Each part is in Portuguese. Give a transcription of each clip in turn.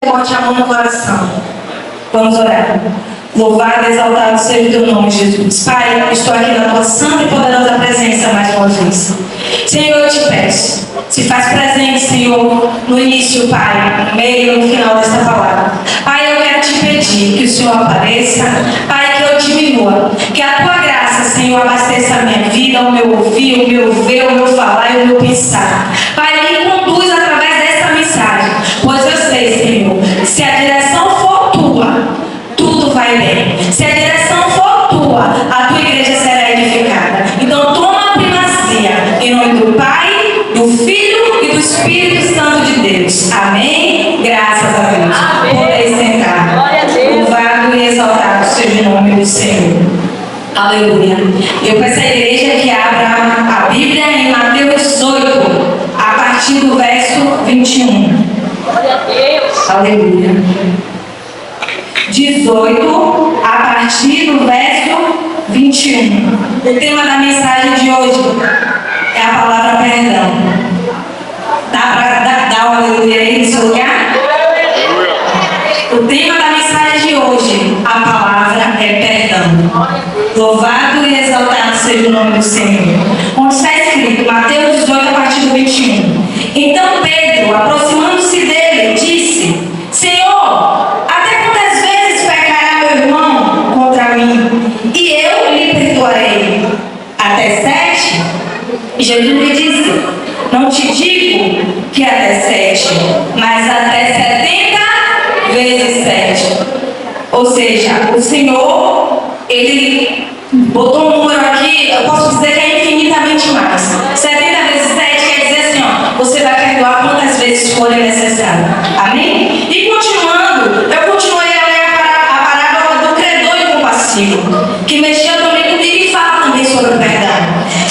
Bote a mão no coração. Vamos orar. Louvado e exaltado seja o teu nome, Jesus. Pai, estou aqui na tua santa e poderosa presença mais uma vez. Senhor, eu te peço, se faz presente, Senhor, no início, Pai, no meio e no final desta palavra. Pai, eu quero te pedir que o Senhor apareça, Pai, que eu diminua, que a tua graça, Senhor, abasteça a minha vida, o meu ouvir, o meu ver, o meu falar e o meu pensar. Pai, me conduz através dessa mensagem, pois eu sei, Senhor, se a direção for tua, tudo vai bem. Se a direção for tua, a tua igreja será edificada. Então toma a primazia, em nome do Pai, do Filho e do Espírito Santo de Deus. Amém? Graças a Deus. Amém. Podeis sentar. Glória a Deus. Louvado e exaltado seja o nome do Senhor. Aleluia. Eu peço à igreja que abra a Bíblia em Mateus 18, a partir do verso 21. Glória a Deus. Aleluia. 18, a partir do verso 21. O tema da mensagem de hoje é a palavra perdão. Dá para dar uma aleluia aí no seu lugar? O tema da mensagem de hoje, a palavra é perdão. Louvado e exaltado seja o nome do Senhor. Onde está escrito, Mateus 18, a partir do 21. Então Pedro, aproximando-se dele, disse: Senhor, até quantas vezes pecará meu irmão contra mim, e eu lhe perdoarei? Até 7? E Jesus lhe disse: Não te digo que até 7, mas até 70 vezes 7. Ou seja, o Senhor, Ele botou um número aqui, eu posso dizer que é infinitamente mais. 70 vezes 7 quer dizer assim, ó, você vai perdoar quantas vezes forem necessário. Amém? E continuando, eu continuei a ler a parábola do credor incompassivo, que mexeu também comigo e fala também sobre o perdão.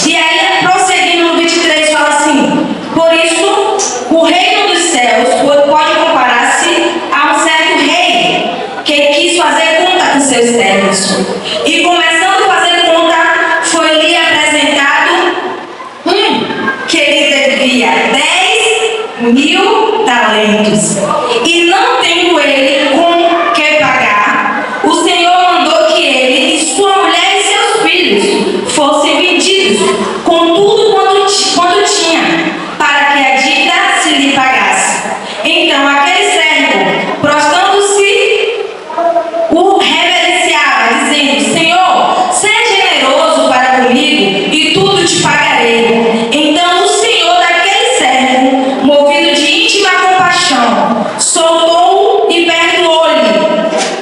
E aí, prosseguindo no 23, fala assim: por isso, o reino dos céus pode comparar-se a um certo rei que quis fazer conta com seus servos. E começando a fazer conta, foi-lhe apresentado que ele devia 10.000 talentos. E não tendo ele com que pagar, o Senhor mandou que ele e sua mulher e seus filhos fossem vendidos com tudo quanto tinha, para que a dívida se lhe pagasse. Então aquele servo, prostrando-se, o reverenciava, dizendo: Senhor, seja generoso para comigo e tudo te pagarei. Então o Senhor daquele servo, movido de íntima compaixão, soltou-o e perdoou-lhe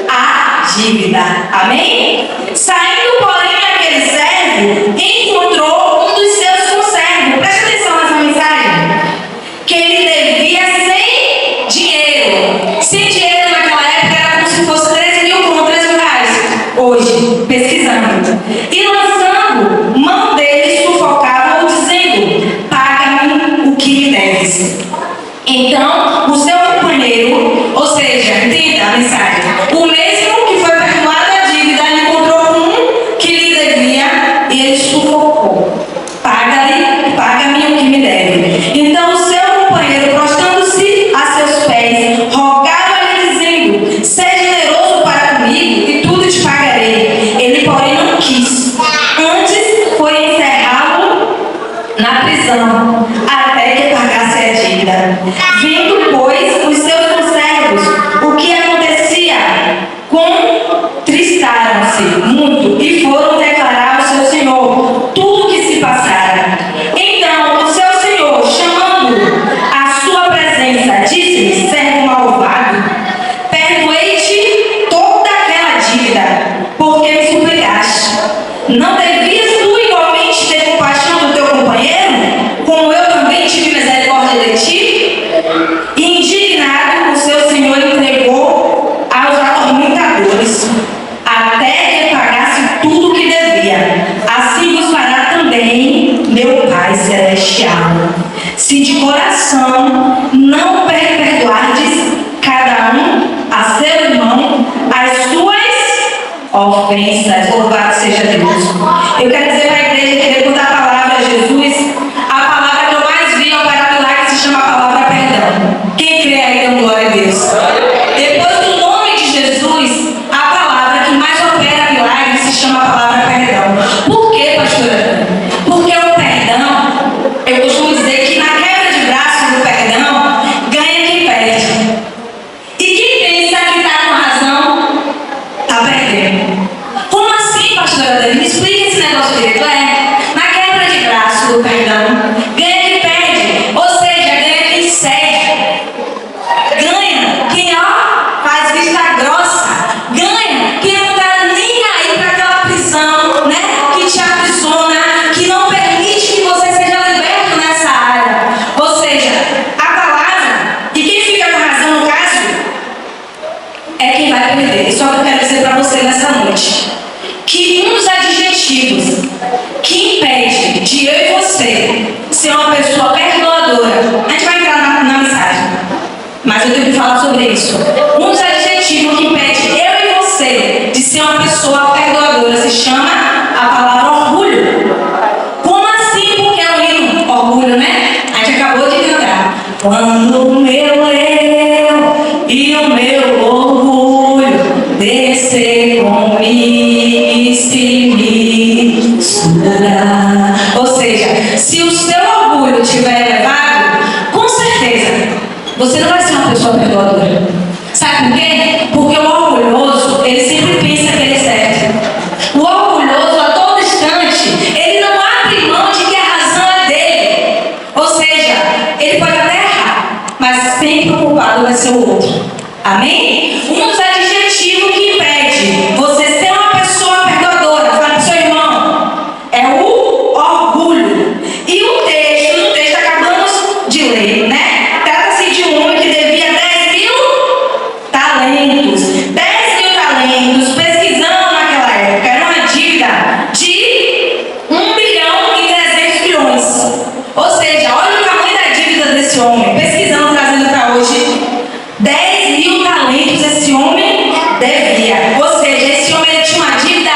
a dívida. Amém? Saindo, porém, aquele servo encontrou um dos seus conservos. Presta atenção nessa mensagem. Que ele devia sem dinheiro. Sem dinheiro naquela época era como se fosse 13.000 com 13 reais. Hoje, pesquisando. E lançando mão dele, sufocava-o, dizendo: paga-me o que me deves. Então, o seu companheiro, ou seja, entenda a mensagem, o mesmo que foi perdoado a dívida, encontrou um que lhe devia e ele sufocou. Paga-me o que me deve. Então, o seu companheiro, prostrando-se a seus pés, rogava-lhe, dizendo: seja generoso para comigo e tudo te pagarei. Ele, porém, não quis. Antes foi encerrá-lo na prisão, até que pagasse a dívida. Vendo, pois, os seus conservos o que acontecia, contristaram-se muito e foram declarar ao seu senhor tudo o que se passara. Então o seu senhor, chamando-o à sua presença, disse-lhe: servo malvado, perdoei-te toda aquela dívida, porque me suplicaste. Não devias tu igualmente ter compaixão do teu companheiro, como eu também tive misericórdia de ti? E indignado, o seu senhor entregou aos atormentadores, até que pagasse tudo o que devia. Assim vos fará também meu Pai Celestial, se de coração não perdoardes cada um a seu irmão as suas ofensas. Louvado seja Deus. Eu quero dizer para a igreja que depois da palavra Jesus, a palavra que eu mais vi é um parapilar que se chama a palavra perdão. Quem crê aí, dando glória a Deus. você nessa noite que um dos adjetivos que impede de eu e você ser uma pessoa perdoadora, a gente vai entrar na mensagem, mas eu tenho que falar sobre isso. Um dos adjetivos que impede eu e você de ser uma pessoa perdoadora se chama a palavra orgulho. Como assim? Porque é um hino, orgulho, né? A gente acabou de cantar. Quando o meu eu e o meu orgulho descer comigo e se misturar. Ou seja, se o seu orgulho estiver elevado, com certeza você não vai ser uma pessoa perdoadora. Sabe por quê? Porque o orgulhoso, ele sempre pensa que ele é certo. O orgulhoso, a todo instante, ele não abre mão de que a razão é dele. Ou seja, ele pode até errar, mas sempre o culpado vai ser o outro. Amém? Um dos adjetivos que impede você ser uma pessoa perdoadora, fala para o seu irmão, é o orgulho. E no texto acabamos de ler, né? Trata-se de um homem que devia 10.000 talentos. 10.000 talentos, pesquisando naquela época, era uma dívida de 1.300.000.000. Ou seja, olha o tamanho da dívida desse homem. Pesquisando, trazendo para hoje, 10.000 talentos esse homem devia. Ou seja, esse homem ele tinha uma dívida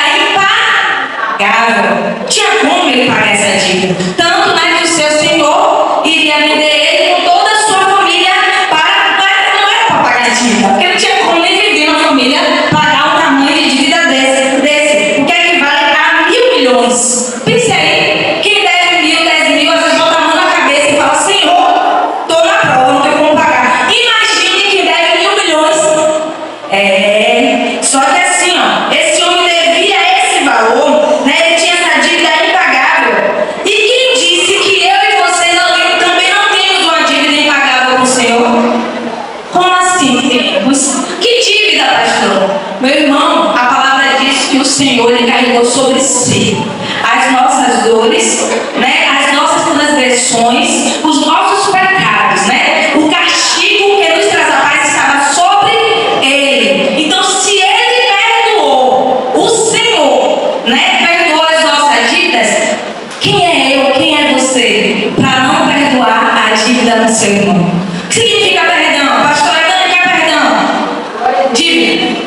impagável. Tinha como ele pagar essa dívida. Tanto, né, que o seu senhor iria vender ele com toda a sua família não era para pagar a dívida, porque não tinha como nem vender uma família pagar o tamanho de dívida desse, o que equivale a 1.000 milhões. Pense aí, quem deve 1.000, 10.000, às vezes bota a mão na cabeça e fala, Senhor, estou na prova, não tenho como pagar. Imagine quem deve 1.000 milhões. Só que assim, ó, esse homem devia esse valor, né? Ele tinha essa dívida impagável. E quem disse que eu e você também não temos uma dívida impagável com o Senhor? Como assim temos? Que dívida, pastor? Meu irmão, a palavra diz que o Senhor ele carregou sobre si as nossas dores, né? As nossas transgressões, os nossos pecados, né? O castigo que nos traz a paz estava sobre ele. Então, se ele perdoou, o Senhor, né? Perdoou as nossas dívidas, quem é eu, quem é você para não perdoar a dívida do seu irmão? O que significa perdão? Pastor, eu não quer perdão. Dívida.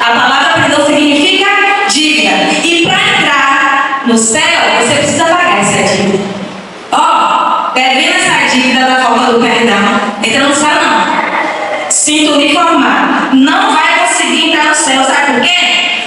A palavra perdão significa dívida. E para entrar no céu, você precisa pagar essa dívida. Ó, devendo essa dívida da falta do perdão, entra no céu não. Sinto lhe informar, não vai conseguir entrar no céu. Sabe por quê?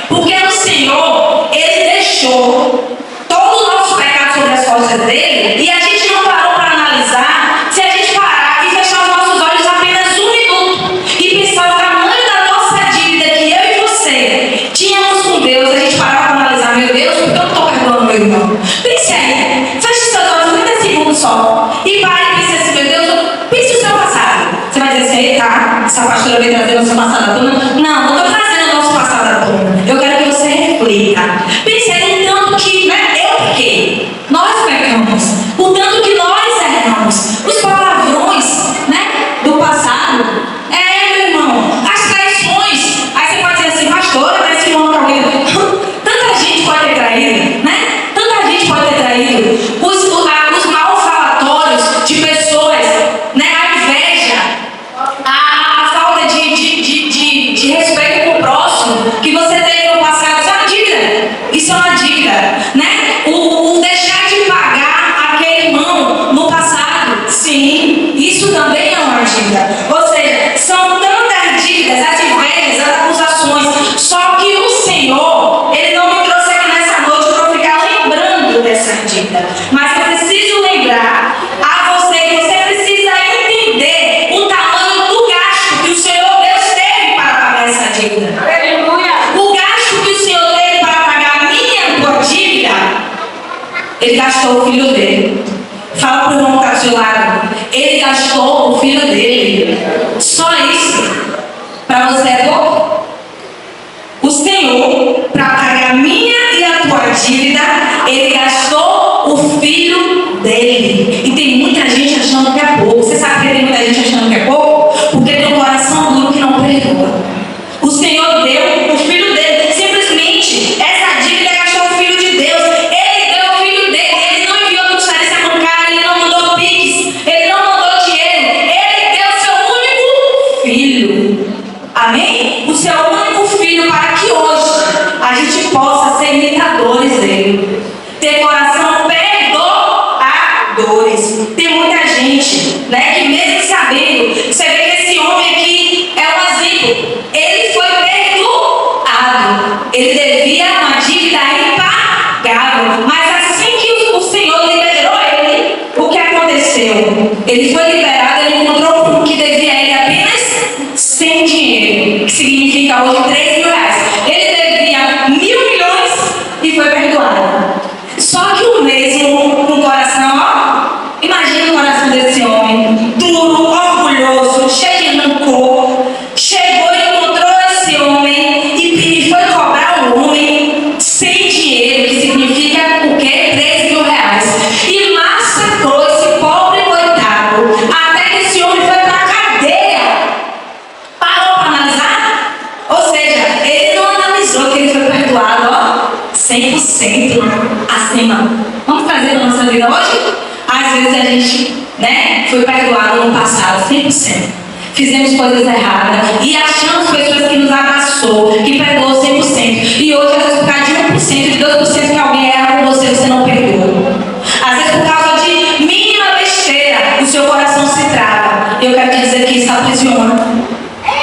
Porque o Senhor, ele deixou todo o nosso pecado sobre as costas dele, e a gente não parou para analisar. Se a gente parar e fechar os nossos olhos apenas um minuto e pensar o tamanho da nossa dívida que eu e você tínhamos com Deus, a gente parar para analisar, meu Deus, por que eu não estou perdoando meu irmão? Pense aí, feche seus olhos 30 segundos só e pare e pense assim, meu Deus, pense o seu passado. Você vai dizer assim, tá, essa pastora veio trazer o seu passado à tona. Não, não estou trazendo o nosso passado à tona. Eu quero que você reflita. Pense aí no tanto que, né, eu pequei. Nós pecamos. O tanto que nós erramos. Os palavrões, né, do passado. Meu irmão, as traições. Aí você pode dizer assim, pastora, mas esse irmão tá alguém. Tanta gente pode ter traído, né? Tanta gente pode ter traído. Os mal-falatórios de pessoas, né? A inveja, a falta de respeito com o próximo que você teve no passado. Isso é uma dívida. Isso é uma dívida, né? O deixar de pagar aquele irmão no passado, sim, isso também é uma dívida. Ou seja, são tantas dívidas, as invejas, as acusações. Só que o Senhor, ele não me trouxe aqui nessa noite para eu ficar lembrando dessa dívida. Mas eu preciso lembrar a você que você precisa entender o tamanho do gasto que o Senhor Deus teve para pagar essa dívida. Aleluia. O gasto que o Senhor teve para pagar a minha e a tua dívida, ele gastou o filho dele. Fala para o irmão que está do seu lado. Ele gastou o filho dele. Só isso. Para você é pouco? O Senhor, para pagar a minha e a tua dívida, ele gastou o filho dele. E tem muita gente achando que é pouco. Você sabe que tem muita gente achando que é pouco? Porque tem um coração duro que não perdoa. O Senhor deu o filho dele. Amém? O seu único filho, para que hoje a gente possa ser imitadores dele. Ter coração perdoadores. Tem muita gente, né, que mesmo sabendo, você vê que esse homem aqui é um exemplo. Ele foi perdoado. Ele devia uma dívida impagável. Mas assim que o Senhor liberou ele, o que aconteceu? Ele foi liberado, ele encontrou com o que devia a ele apenas 100 dinheiro, que significa hoje 3 mil reais. Ele devia 1.000 milhões e foi perdoado. Só que o mesmo, com o coração, ó, imagina o coração desse homem, duro, orgulhoso, cheio de rancor, chegou e encontrou esse homem e foi cobrar o homem sem dinheiro, que significa o quê? 3 mil reais. E massacrou esse pobre coitado, até que esse homem foi para a cadeia. Parou para analisar? Ou seja, ele não analisou que ele foi perdoado, ó, 100% acima. Vamos trazer na nossa vida hoje? Às vezes a gente, né, foi perdoado no passado, 100%. Fizemos coisas erradas e achamos pessoas que nos abraçou, que perdoou 100%. E hoje, às vezes, por causa de 1%, de 2% que alguém erra com você, você não perdoa. Às vezes, por causa de mínima besteira, o seu coração se trava. Eu quero te dizer que isso aprisiona.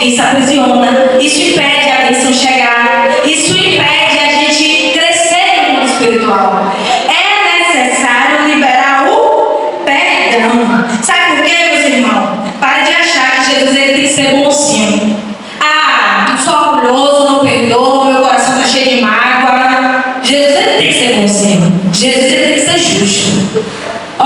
Isso aprisiona. Isso impede a bênção chegar. Isso impede a gente crescer no mundo espiritual. É necessário liberar o perdão. Sabe por quê, meus irmãos? Pare de achar que Jesus ele tem que ser bonzinho. Ah, sou orgulhoso, não perdoo, meu coração está cheio de mágoa. Jesus ele tem que ser bonzinho. Jesus ele tem que ser justo. Ó,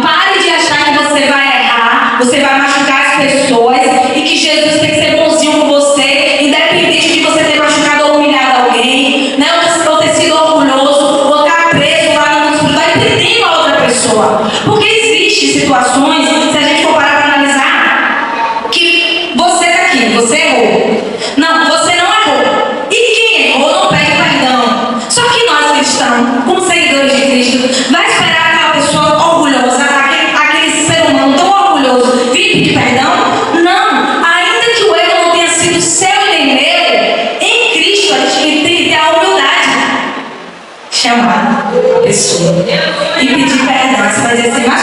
pare de achar que você vai errar, você vai machucar as pessoas e que Jesus tem que ser bonzinho com você, independente de você ter machucado ou humilhado alguém, né? Ou ter sido orgulhoso, ou estar preso lá no mundo espiritual e pedindo a outra pessoa. Porque existem situações, se a gente for parar para analisar, que você está aqui, você errou. Não, você não errou. E quem errou não pede perdão. Só que nós cristãos, como seguidores de Cristo, vai esperar aquela pessoa orgulhosa, aquele ser humano tão orgulhoso, vir pedir perdão? Não. Ainda que o erro não tenha sido seu e nem meu, em Cristo a gente tem que ter a humildade. Chamar a pessoa e pedir perdão. Você vai dizer assim, mas